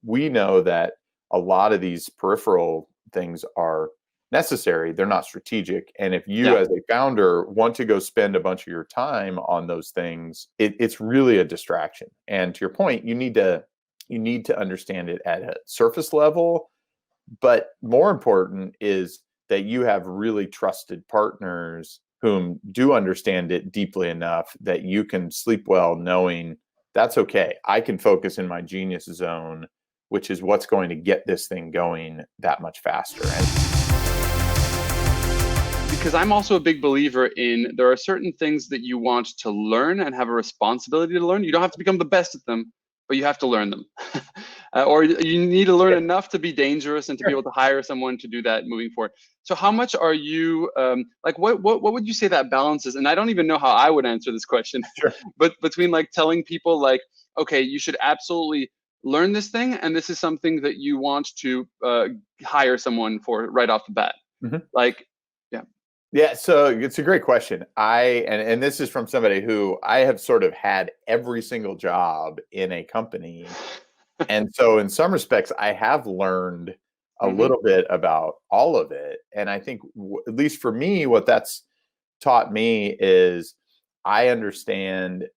we know that a lot of these peripheral things are necessary. They're not strategic. And if you, Yeah. as a founder, want to go spend a bunch of your time on those things, it's really a distraction. And to your point, you need to understand it at a surface level. But more important is that you have really trusted partners whom do understand it deeply enough that you can sleep well knowing that's okay. I can focus in my genius zone, which is what's going to get this thing going that much faster. Because I'm also a big believer in there are certain things that you want to learn and have a responsibility to learn. You don't have to become the best at them, but you have to learn them. Or you need to learn enough to be dangerous and to be able to hire someone to do that moving forward. So how much are you, like what would you say that balance is? And I don't even know how I would answer this question, Sure. but between like telling people like, okay, you should absolutely learn this thing, and this is something that you want to hire someone for right off the bat. Mhm. Like, yeah. Yeah, so it's a great question. And this is from somebody who I have sort of had every single job in a company. And so in some respects, I have learned a Mm-hmm. little bit about all of it. And I think, at least for me, what that's taught me is I understand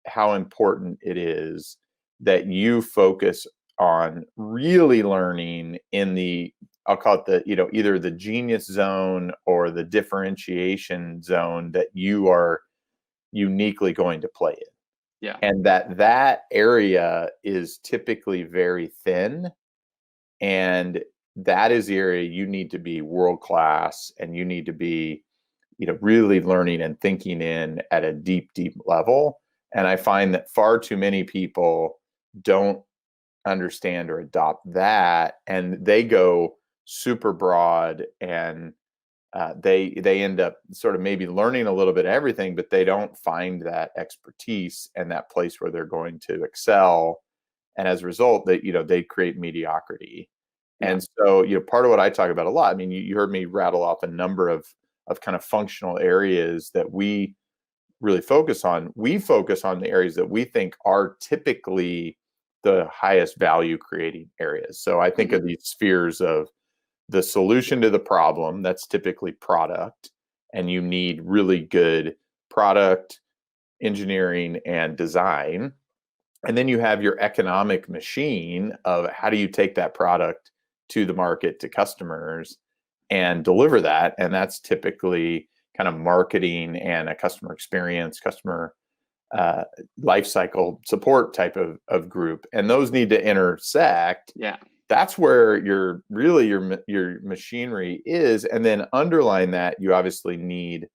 how important it is that you focus on really learning in the, I'll call it the, either the genius zone or the differentiation zone that you are uniquely going to play in. Yeah. And that area is typically very thin, and that is the area you need to be world class, and you need to be really learning and thinking in at a deep level. And I find that far too many people don't understand or adopt that, and they go super broad, and they end up sort of maybe learning a little bit of everything, but they don't find that expertise and that place where they're going to excel. And as a result, they create mediocrity. Yeah. And so, part of what I talk about a lot, I mean, you heard me rattle off a number of kind of functional areas that we really focus on. We focus on the areas that we think are typically the highest value creating areas. So I think Mm-hmm. of these spheres of the solution to the problem, that's typically product, and you need really good product engineering and design. And then you have your economic machine of how do you take that product to the market, to customers, and deliver that. And that's typically kind of marketing and a customer experience, customer uh, life cycle support type of group. And those need to intersect. Yeah. That's where your machinery is. And then underline that, you obviously need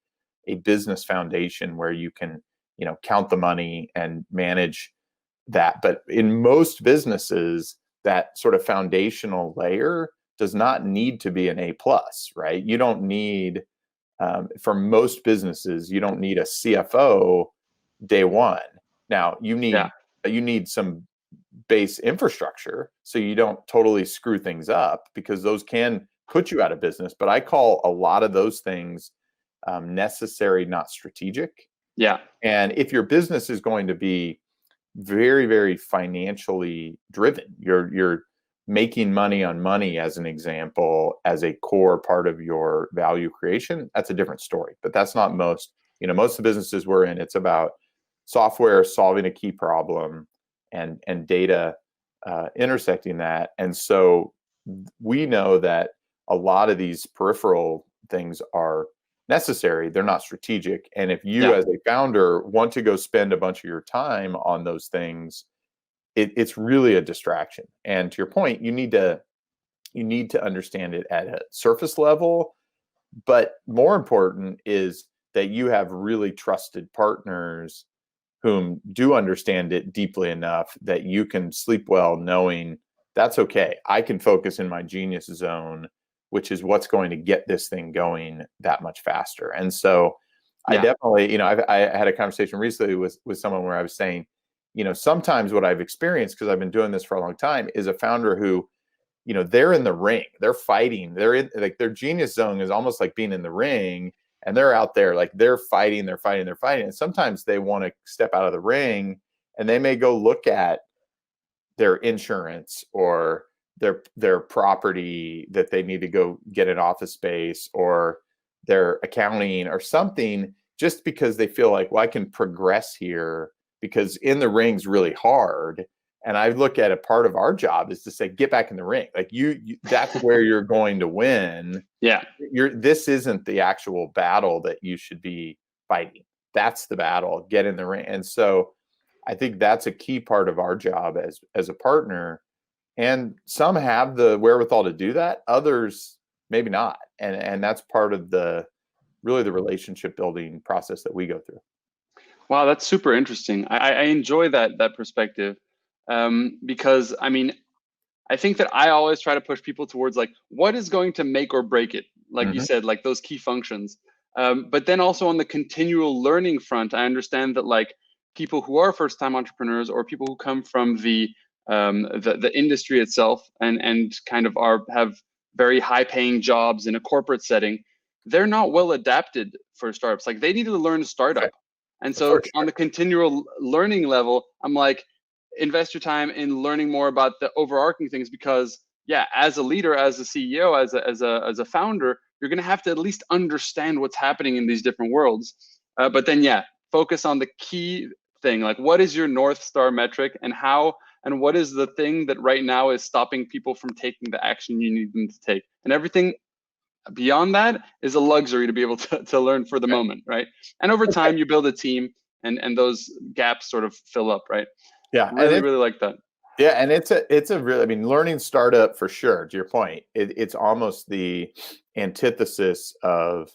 a business foundation where you can count the money and manage that. But in most businesses, that sort of foundational layer does not need to be an A plus, right? You don't need, for most businesses, you don't need a CFO day one. Now Yeah. you need some base infrastructure so you don't totally screw things up, because those can put you out of business. But I call a lot of those things necessary, not strategic. Yeah. And if your business is going to be very financially driven, you're making money on money, as an example, as a core part of your value creation, that's a different story. But that's not most of the businesses we're in. It's about software solving a key problem, and data intersecting that. And so we know that a lot of these peripheral things are necessary. They're not strategic. And if you, Yeah. as a founder, want to go spend a bunch of your time on those things, it's really a distraction. And to your point, you need to understand it at a surface level. But more important is that you have really trusted partners whom do understand it deeply enough that you can sleep well knowing that's okay. I can focus in my genius zone, which is what's going to get this thing going that much faster. And so I Yeah. definitely, I had a conversation recently with someone where I was saying, sometimes what I've experienced, because I've been doing this for a long time, is a founder who, they're in the ring, they're fighting, they're in, like, their genius zone is almost like being in the ring, and they're out there, like, they're fighting. And sometimes they want to step out of the ring, and they may go look at their insurance or their property that they need to go get an office space, or their accounting or something, just because they feel like, well, I can progress here because in the ring's really hard. And I look at a part of our job is to say, get back in the ring. Like that's where you're going to win. Yeah. This isn't the actual battle that you should be fighting. That's the battle. Get in the ring. And so I think that's a key part of our job as a partner. And some have the wherewithal to do that, others maybe not. And that's part of the relationship building process that we go through. Wow, that's super interesting. I enjoy that perspective, because I mean, I think that I always try to push people towards like what is going to make or break it, like you said, like those key functions. But then also on the continual learning front, I understand that like people who are first-time entrepreneurs or people who come from the industry itself and kind of have very high-paying jobs in a corporate setting, they're not well adapted for startups. Like they need to learn startup. And so on the continual learning level, I'm like, invest your time in learning more about the overarching things, because yeah, as a leader, as a CEO, as a founder, you're going to have to at least understand what's happening in these different worlds. But then yeah, focus on the key thing, like what is your North Star metric, and what is the thing that right now is stopping people from taking the action you need them to take, and everything beyond that is a luxury to be able to learn for the moment, right? And over time you build a team, and those gaps sort of fill up, right? Yeah. Really like that. Yeah, and it's a really, I mean, learning startup for sure, to your point. It's almost the antithesis of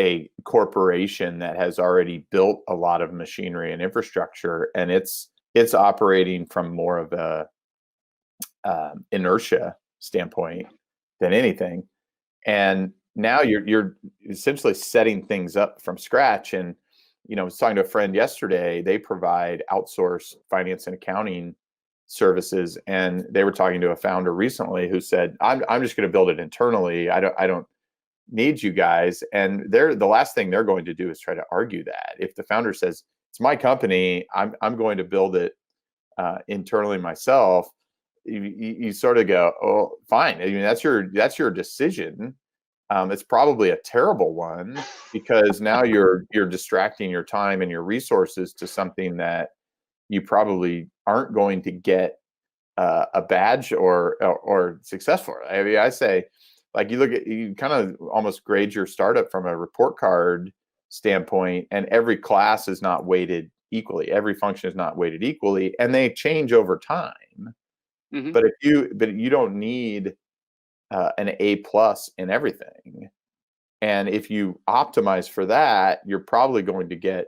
a corporation that has already built a lot of machinery and infrastructure, and it's operating from more of a inertia standpoint than anything. And now you're essentially setting things up from scratch. And I was talking to a friend yesterday. They provide outsourced finance and accounting services, and they were talking to a founder recently who said, I'm just going to build it internally. I don't need you guys. And the last thing they're going to do is try to argue that. If the founder says, it's my company, I'm going to build it internally myself, you sort of go, oh, fine. I mean, that's your decision. It's probably a terrible one, because now you're distracting your time and your resources to something that you probably aren't going to get a badge or success for. I mean, I say, like, you kind of almost grade your startup from a report card standpoint, and every class is not weighted equally. Every function is not weighted equally, and they change over time. But you don't need an A+ in everything. And if you optimize for that, you're probably going to get,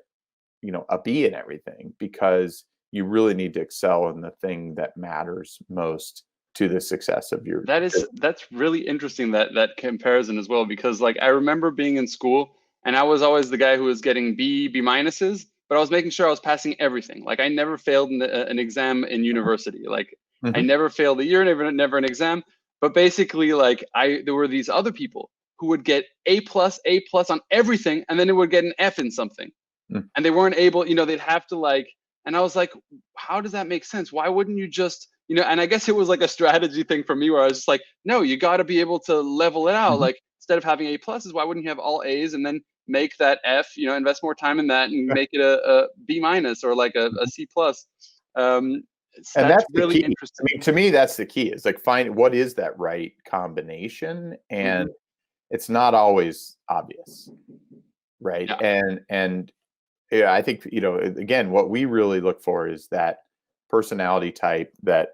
a B in everything, because you really need to excel in the thing that matters most to the success of your. That's really interesting, that comparison as well, because like I remember being in school and I was always the guy who was getting B minuses, but I was making sure I was passing everything. Like I never failed an exam in university. Like I never failed a year, never an exam. But basically, like there were these other people who would get A+ on everything, and then they would get an F in something, and they weren't able. They'd have to like. And I was like, how does that make sense? Why wouldn't you just, and I guess it was like a strategy thing for me, where I was just like, no, you got to be able to level it out. Like instead of having A+, why wouldn't you have all A's and then make that F, invest more time in that and make it a B- or like a C+. And that's the really key. interesting. I mean, to me, that's the key. Is like, find what is that right combination, and it's not always obvious, right? Yeah. And yeah, I think, again, what we really look for is that personality type that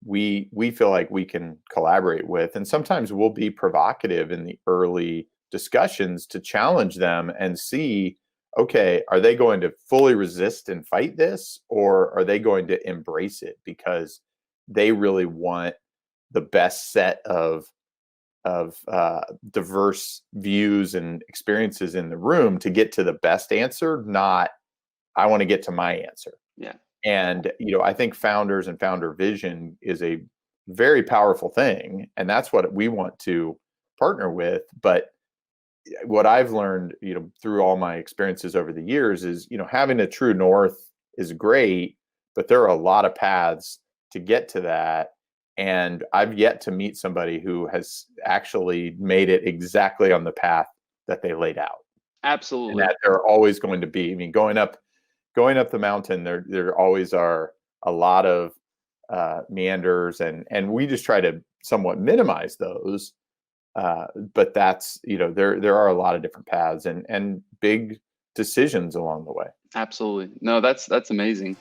we feel like we can collaborate with. And sometimes we'll be provocative in the early discussions to challenge them and see, okay, are they going to fully resist and fight this, or are they going to embrace it because they really want the best set of diverse views and experiences in the room to get to the best answer, not I want to get to my answer. Yeah. And, I think founders and founder vision is a very powerful thing. And that's what we want to partner with. But what I've learned, through all my experiences over the years is, having a true north is great, but there are a lot of paths to get to that. And I've yet to meet somebody who has actually made it exactly on the path that they laid out. And Absolutely. that there are always going to be, I mean, going up the mountain, there always are a lot of meanders, and we just try to somewhat minimize those. But that's, there are a lot of different paths and big decisions along the way. Absolutely. No, that's amazing.